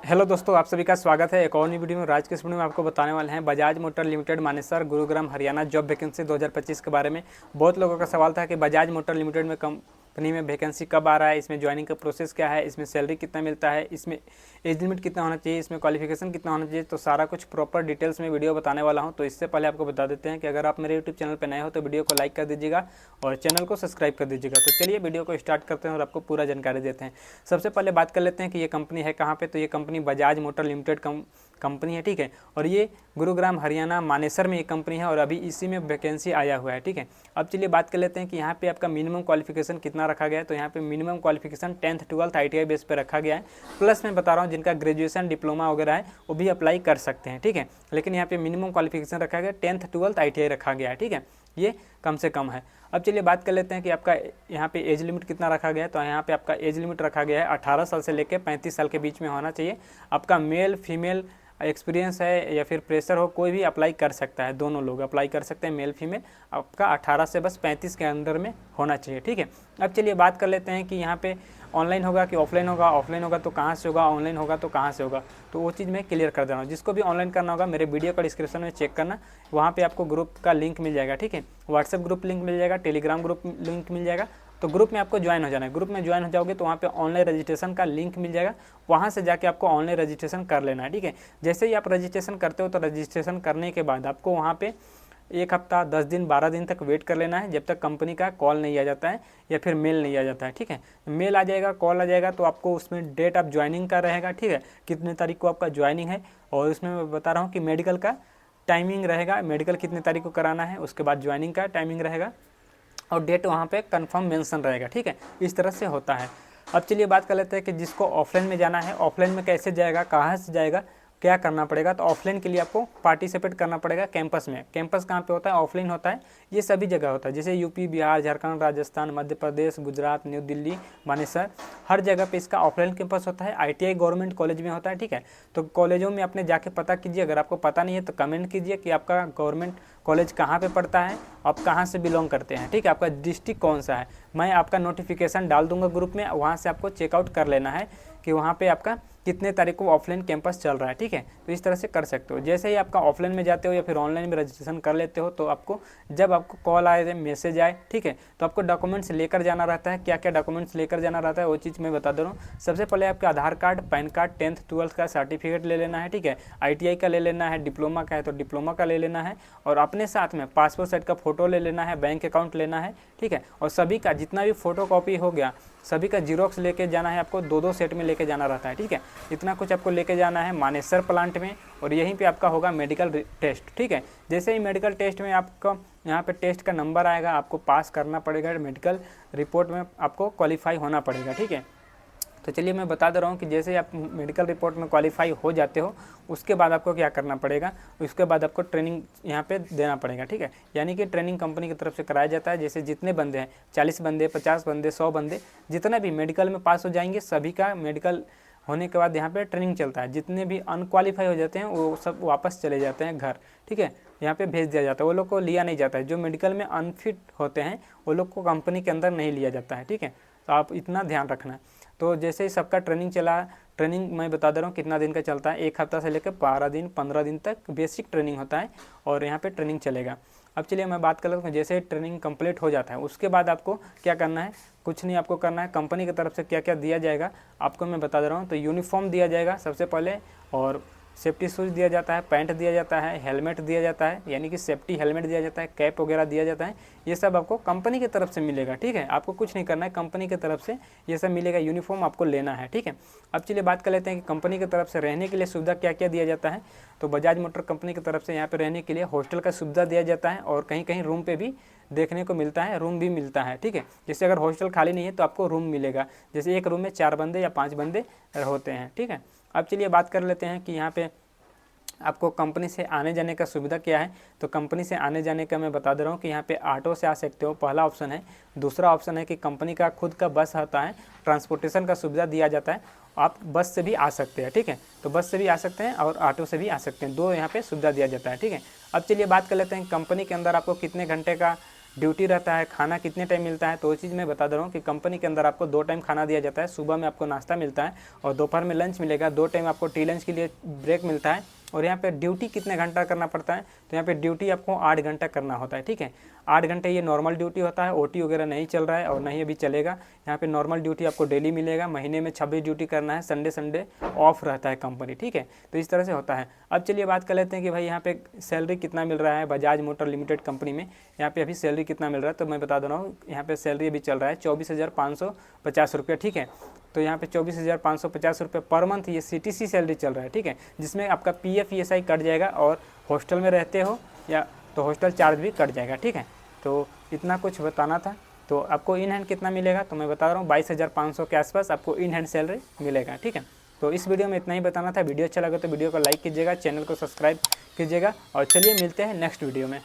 Hello दोस्तों, आप सभी का स्वागत है एक और नई वीडियो में। आज के इस वीडियो में आपको बताने वाले हैं Bajaj motor limited Manesar Gurugram Haryana job vacancy 2025 के बारे में। बहुत लोगों का सवाल था कि बजाज मोटर लिमिटेड में कंपनी में वैकेंसी कब आ रहा है, इसमें ज्वाइनिंग का प्रोसेस क्या है, इसमें सैलरी कितना मिलता है, इसमें एज लिमिट कितना होना चाहिए, इसमें क्वालिफिकेशन कितना होना चाहिए। तो सारा कुछ प्रॉपर डिटेल्स में वीडियो बताने वाला हूँ। तो इससे पहले आपको बता देते हैं कि अगर आप मेरे यूट्यूब चैनल पर नए हो तो वीडियो को लाइक कर दीजिएगा और चैनल को सब्सक्राइब कर दीजिएगा। तो चलिए वीडियो को स्टार्ट करते हैं और आपको पूरा जानकारी देते हैं। सबसे पहले बात कर लेते हैं कि ये कंपनी है कहाँ पे। तो ये company Bajaj motor limited company है, ठीक है। और ये गुरुग्राम हरियाणा मानेसर में ये कंपनी है और अभी इसी में वैकेंसी आया हुआ है, ठीक है। अब चलिए बात कर लेते हैं कि यहाँ पे आपका मिनिमम क्वालिफिकेशन कितना रखा गया है। तो यहाँ पे minimum qualification 10th 12th ITI base पे रखा गया है। प्लस मैं बता रहा हूँ जिनका ग्रेजुएशन डिप्लोमा वगैरह है वो भी अप्लाई कर सकते हैं, ठीक है। लेकिन यहाँ पे मिनिमम क्वालिफिकेशन रखा गया 10th 12th ITI रखा गया है, ठीक है। ये कम से कम है। अब चलिए बात कर लेते हैं कि आपका यहाँ पे एज लिमिट कितना रखा गया है। तो यहाँ पे आपका एज लिमिट रखा गया है 18 साल से लेकर 35 साल के बीच में होना चाहिए। आपका मेल फीमेल एक्सपीरियंस है या फिर प्रेशर हो, कोई भी अप्लाई कर सकता है, दोनों लोग अप्लाई कर सकते हैं, मेल फीमेल। आपका 18 से बस 35 के अंदर में होना चाहिए, ठीक है। अब चलिए बात कर लेते हैं कि यहाँ पे ऑनलाइन होगा कि ऑफलाइन होगा। ऑफलाइन होगा तो कहाँ से होगा, ऑनलाइन होगा तो कहाँ से होगा, तो वो चीज़ मैं क्लियर कर दे रहा हूँ। जिसको भी ऑनलाइन करना होगा मेरे वीडियो का डिस्क्रिप्शन में चेक करना, वहाँ पे आपको ग्रुप का लिंक मिल जाएगा, ठीक है। व्हाट्सएप ग्रुप लिंक मिल जाएगा, टेलीग्राम ग्रुप लिंक मिल जाएगा। तो ग्रुप में आपको ज्वाइन हो जाना है। ग्रुप में ज्वाइन हो जाओगे तो वहाँ पे ऑनलाइन रजिस्ट्रेशन का लिंक मिल जाएगा, वहाँ से जाके आपको ऑनलाइन रजिस्ट्रेशन कर लेना है, ठीक है। जैसे ही आप रजिस्ट्रेशन करते हो तो रजिस्ट्रेशन करने के बाद आपको वहाँ पे 1 हफ्ता 10 दिन 12 दिन तक वेट कर लेना है, जब तक कंपनी का कॉल नहीं आ जाता है या फिर मेल नहीं आ जाता है, ठीक है। मेल आ जाएगा, कॉल आ जाएगा तो आपको उसमें डेट ऑफ ज्वाइनिंग का रहेगा, ठीक है, कितने तारीख को आपका ज्वाइनिंग है। और उसमें मैं बता रहा हूँ कि मेडिकल का टाइमिंग रहेगा, मेडिकल कितने तारीख को कराना है, उसके बाद ज्वाइनिंग का टाइमिंग रहेगा और डेट वहाँ पे कंफर्म मेंशन रहेगा, ठीक है। इस तरह से होता है। अब चलिए बात कर लेते हैं कि जिसको ऑफलाइन में जाना है, ऑफलाइन में कैसे जाएगा, कहाँ से जाएगा, क्या करना पड़ेगा। तो ऑफलाइन के लिए आपको पार्टिसिपेट करना पड़ेगा कैंपस में। कैंपस कहाँ पे होता है, ऑफलाइन होता है, ये सभी जगह होता है। जैसे यूपी, बिहार, झारखंड, राजस्थान, मध्य प्रदेश, गुजरात, न्यू दिल्ली, मानेसर, हर जगह पे इसका ऑफलाइन कैंपस होता है। ITI गवर्नमेंट कॉलेज में होता है, ठीक है। तो कॉलेजों में अपने जाके पता कीजिए। अगर आपको पता नहीं है तो कमेंट कीजिए कि आपका गवर्नमेंट कॉलेज कहाँ पे पड़ता है, आप कहाँ से बिलोंग करते हैं, ठीक है, आपका डिस्ट्रिक्ट कौन सा है। मैं आपका नोटिफिकेशन डाल दूंगा ग्रुप में, वहाँ से आपको चेकआउट कर लेना है कि वहाँ पे आपका कितने तारीख को ऑफलाइन कैंपस चल रहा है, ठीक है। तो इस तरह से कर सकते हो। जैसे ही आपका ऑफलाइन में जाते हो या फिर ऑनलाइन में रजिस्ट्रेशन कर लेते हो तो आपको जब आपको कॉल आए, मैसेज आए, ठीक है, तो आपको डॉक्यूमेंट्स लेकर जाना रहता है। क्या क्या डॉक्यूमेंट्स लेकर जाना रहता है वो चीज़ मैं बता दे रहा हूँ। सबसे पहले आपका आधार card, pan card, 10th 12th का सर्टिफिकेट ले लेना है, ठीक है। ITI का ले लेना है, डिप्लोमा का है तो डिप्लोमा का ले लेना है और अपने साथ में पासपोर्ट साइज का फ़ोटो ले लेना है, बैंक अकाउंट लेना है, ठीक है। और सभी का जितना भी फोटो कॉपी हो गया सभी का जीरोक्स लेके जाना है। आपको 2-2 सेट में लेके जाना रहता है, ठीक है। इतना कुछ आपको लेके जाना है मानेसर प्लांट में और यहीं पे आपका होगा मेडिकल टेस्ट, ठीक है। जैसे ही मेडिकल टेस्ट में आपका यहाँ पे टेस्ट का नंबर आएगा, आपको पास करना पड़ेगा, मेडिकल रिपोर्ट में आपको क्वालिफाई होना पड़ेगा, ठीक है। तो चलिए मैं बता दे रहा हूँ कि जैसे ही आप मेडिकल रिपोर्ट में क्वालिफाई हो जाते हो उसके बाद आपको क्या करना पड़ेगा। उसके बाद आपको ट्रेनिंग यहाँ पे देना पड़ेगा, ठीक है। यानी कि ट्रेनिंग कंपनी की तरफ से कराया जाता है। जैसे जितने बंदे हैं, 40 बंदे, 50 बंदे, 100 बंदे, जितना भी मेडिकल में पास हो जाएंगे सभी का मेडिकल होने के बाद यहाँ पे ट्रेनिंग चलता है। जितने भी अनक्वालीफाई हो जाते हैं वो सब वापस चले जाते हैं घर, ठीक है। यहाँ पे भेज दिया जाता है, वो लोग को लिया नहीं जाता है। जो मेडिकल में अनफिट होते हैं वो लोग को कंपनी के अंदर नहीं लिया जाता है, ठीक है। तो आप इतना ध्यान रखना। तो जैसे ही सबका ट्रेनिंग चला, ट्रेनिंग मैं बता दे रहा हूँ कितना दिन का चलता है। 1 हफ्ता से लेकर 12 दिन 15 दिन तक बेसिक ट्रेनिंग होता है और यहाँ पे ट्रेनिंग चलेगा। अब चलिए मैं बात कर लेता हूँ। जैसे ट्रेनिंग कंप्लीट हो जाता है उसके बाद आपको क्या करना है, कुछ नहीं आपको करना है। कंपनी की तरफ से क्या क्या दिया जाएगा आपको मैं बता दे रहा हूँ। तो यूनिफॉर्म दिया जाएगा सबसे पहले और सेफ्टी शूज़ दिया जाता है, पैंट दिया जाता है, हेलमेट दिया जाता है, यानी कि सेफ्टी हेलमेट दिया जाता है, कैप वगैरह दिया जाता है। ये सब आपको कंपनी की तरफ से मिलेगा, ठीक है। आपको कुछ नहीं करना है, कंपनी की तरफ से ये सब मिलेगा। यूनिफॉर्म आपको लेना है, ठीक है। अब चलिए बात कर लेते हैं कि कंपनी की तरफ से रहने के लिए सुविधा क्या क्या दिया जाता है। तो बजाज मोटर कंपनी की तरफ से यहाँ पर रहने के लिए हॉस्टल का सुविधा दिया जाता है और कहीं कहीं रूम पे भी देखने को मिलता है, रूम भी मिलता है, ठीक है। जैसे अगर हॉस्टल खाली नहीं है तो आपको रूम मिलेगा। जैसे एक रूम में 4 बंदे या 5 बंदे होते हैं, ठीक है। अब चलिए बात कर लेते हैं कि यहाँ पे आपको कंपनी से आने जाने का सुविधा क्या है। तो कंपनी से आने जाने का मैं बता दे रहा हूँ कि यहाँ पे ऑटो से आ सकते हो, पहला ऑप्शन है। दूसरा ऑप्शन है कि कंपनी का खुद का बस होता है, ट्रांसपोर्टेशन का सुविधा दिया जाता है, आप बस से भी आ सकते हैं, ठीक है। तो बस से भी आ सकते हैं और ऑटो से भी आ सकते हैं, 2 यहाँ पे सुविधा दिया जाता है, ठीक है। अब चलिए बात कर लेते हैं कंपनी के अंदर आपको कितने घंटे का ड्यूटी रहता है, खाना कितने टाइम मिलता है, तो वो चीज़ मैं बता दे रहा हूँ कि कंपनी के अंदर आपको 2 टाइम खाना दिया जाता है। सुबह में आपको नाश्ता मिलता है और दोपहर में लंच मिलेगा। 2 टाइम आपको टी लंच के लिए ब्रेक मिलता है। और यहाँ पे ड्यूटी कितने घंटा करना पड़ता है, तो यहाँ पे ड्यूटी आपको 8 घंटा करना होता है, ठीक है। 8 घंटे ये नॉर्मल ड्यूटी होता है, ओटी वगैरह नहीं चल रहा है और नहीं अभी चलेगा। यहाँ पे नॉर्मल ड्यूटी आपको डेली मिलेगा। महीने में 26 ड्यूटी करना है, संडे ऑफ रहता है कंपनी, ठीक है। तो इस तरह से होता है। अब चलिए बात कर लेते हैं कि भाई यहाँ पे सैलरी कितना मिल रहा है बजाज मोटर लिमिटेड कंपनी में। यहाँ पे अभी सैलरी कितना मिल रहा है, तो मैं बता दे रहा हूँ। यहाँ पे सैलरी अभी चल रहा है 24,550 रुपये, ठीक है। तो यहाँ पे 24,550 रुपये पर मंथ ये CTC सैलरी चल रहा है, ठीक है। जिसमें आपका PF ESI कट जाएगा और हॉस्टल में रहते हो या तो हॉस्टल चार्ज भी कट जाएगा, ठीक है। तो इतना कुछ बताना था। तो आपको इन हैंड कितना मिलेगा, तो मैं बता रहा हूँ 22,500 के आसपास आपको इन हैंड सैलरी मिलेगा, ठीक है। तो इस वीडियो में इतना ही बताना था। वीडियो अच्छा लगा तो वीडियो को लाइक कीजिएगा, चैनल को सब्सक्राइब कीजिएगा और चलिए मिलते हैं नेक्स्ट वीडियो में।